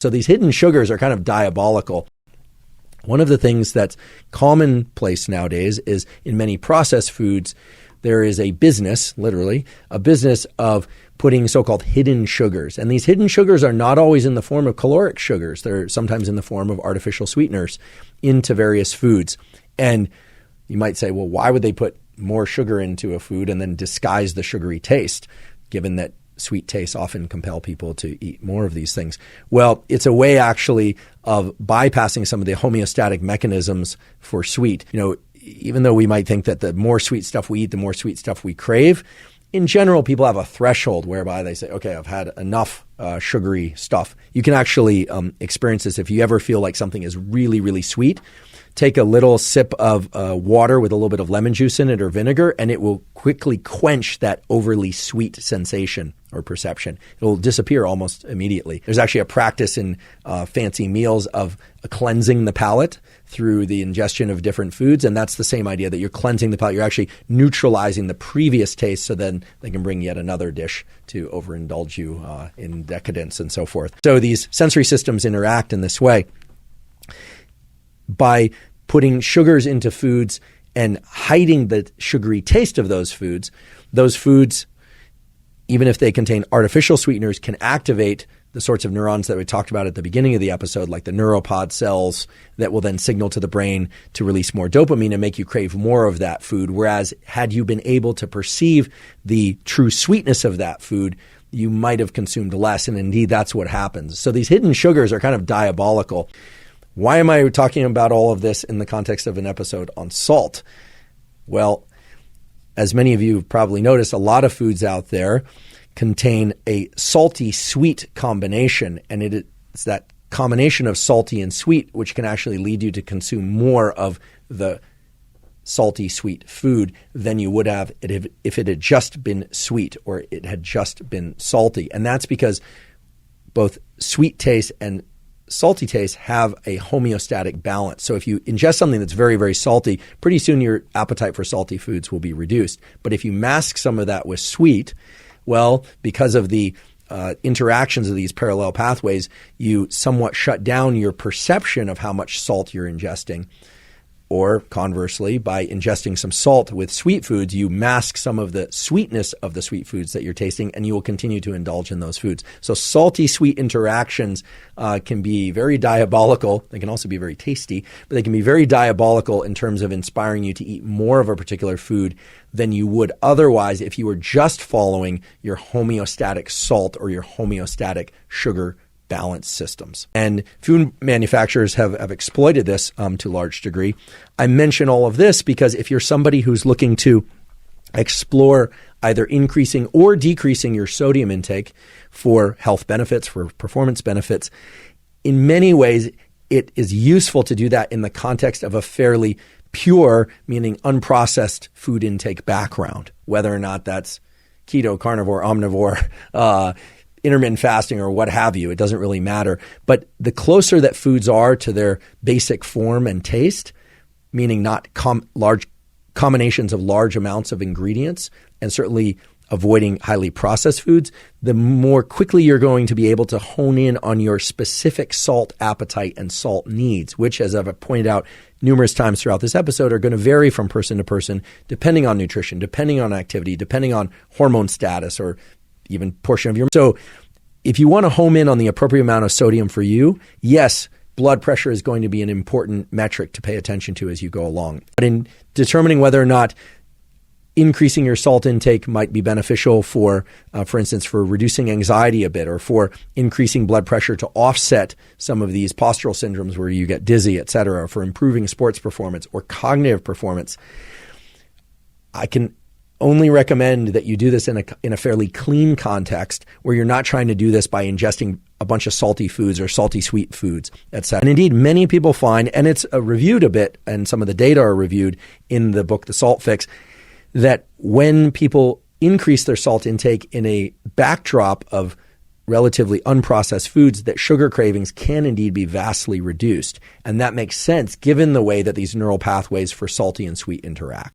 So these hidden sugars are kind of diabolical. One of the things that's commonplace nowadays is in many processed foods, there is a business, literally, a business of putting so-called hidden sugars. And these hidden sugars are not always in the form of caloric sugars. They're sometimes in the form of artificial sweeteners into various foods. And you might say, well, why would they put more sugar into a food and then disguise the sugary taste, given that sweet tastes often compel people to eat more of these things? Well, it's a way actually of bypassing some of the homeostatic mechanisms for sweet. Even though we might think that the more sweet stuff we eat, the more sweet stuff we crave, in general, people have a threshold whereby they say, okay, I've had enough sugary stuff. You can actually experience this if you ever feel like something is really, really sweet. Take a little sip of water with a little bit of lemon juice in it or vinegar, and it will quickly quench that overly sweet sensation or perception. It will disappear almost immediately. There's actually a practice in fancy meals of cleansing the palate through the ingestion of different foods, and that's the same idea that you're cleansing the palate. You're actually neutralizing the previous taste so then they can bring yet another dish to overindulge you in decadence and so forth. So these sensory systems interact in this way. By putting sugars into foods and hiding the sugary taste of those foods, even if they contain artificial sweeteners, can activate the sorts of neurons that we talked about at the beginning of the episode, like the neuropod cells that will then signal to the brain to release more dopamine and make you crave more of that food. Whereas had you been able to perceive the true sweetness of that food, you might have consumed less. And indeed, that's what happens. So these hidden sugars are kind of diabolical. Why am I talking about all of this in the context of an episode on salt? Well, as many of you have probably noticed, a lot of foods out there contain a salty-sweet combination, and it's that combination of salty and sweet which can actually lead you to consume more of the salty-sweet food than you would have if it had just been sweet or it had just been salty. And that's because both sweet taste and salty taste have a homeostatic balance. So if you ingest something that's very, very salty, pretty soon your appetite for salty foods will be reduced. But if you mask some of that with sweet, well, because of the interactions of these parallel pathways, you somewhat shut down your perception of how much salt you're ingesting. Or conversely, by ingesting some salt with sweet foods, you mask some of the sweetness of the sweet foods that you're tasting, and you will continue to indulge in those foods. So salty-sweet interactions can be very diabolical. They can also be very tasty, but they can be very diabolical in terms of inspiring you to eat more of a particular food than you would otherwise if you were just following your homeostatic salt or your homeostatic sugar balance systems. And food manufacturers have exploited this to a large degree. I mention all of this because if you're somebody who's looking to explore either increasing or decreasing your sodium intake for health benefits, for performance benefits, in many ways it is useful to do that in the context of a fairly pure, meaning unprocessed food intake background, whether or not that's keto, carnivore, omnivore, intermittent fasting or what have you. It doesn't really matter. But the closer that foods are to their basic form and taste, meaning not large combinations of large amounts of ingredients, and certainly avoiding highly processed foods, the more quickly you're going to be able to hone in on your specific salt appetite and salt needs, which, as I've pointed out numerous times throughout this episode, are going to vary from person to person, depending on nutrition, depending on activity, depending on hormone status, or even portion of your. So if you want to home in on the appropriate amount of sodium for you, yes, blood pressure is going to be an important metric to pay attention to as you go along. But in determining whether or not increasing your salt intake might be beneficial for instance, for reducing anxiety a bit, or for increasing blood pressure to offset some of these postural syndromes where you get dizzy, et cetera, or for improving sports performance or cognitive performance, I can only recommend that you do this in a fairly clean context where you're not trying to do this by ingesting a bunch of salty foods or salty sweet foods, etc. And indeed, many people find, and it's reviewed a bit, and some of the data are reviewed in the book, The Salt Fix, that when people increase their salt intake in a backdrop of relatively unprocessed foods, that sugar cravings can indeed be vastly reduced. And that makes sense given the way that these neural pathways for salty and sweet interact.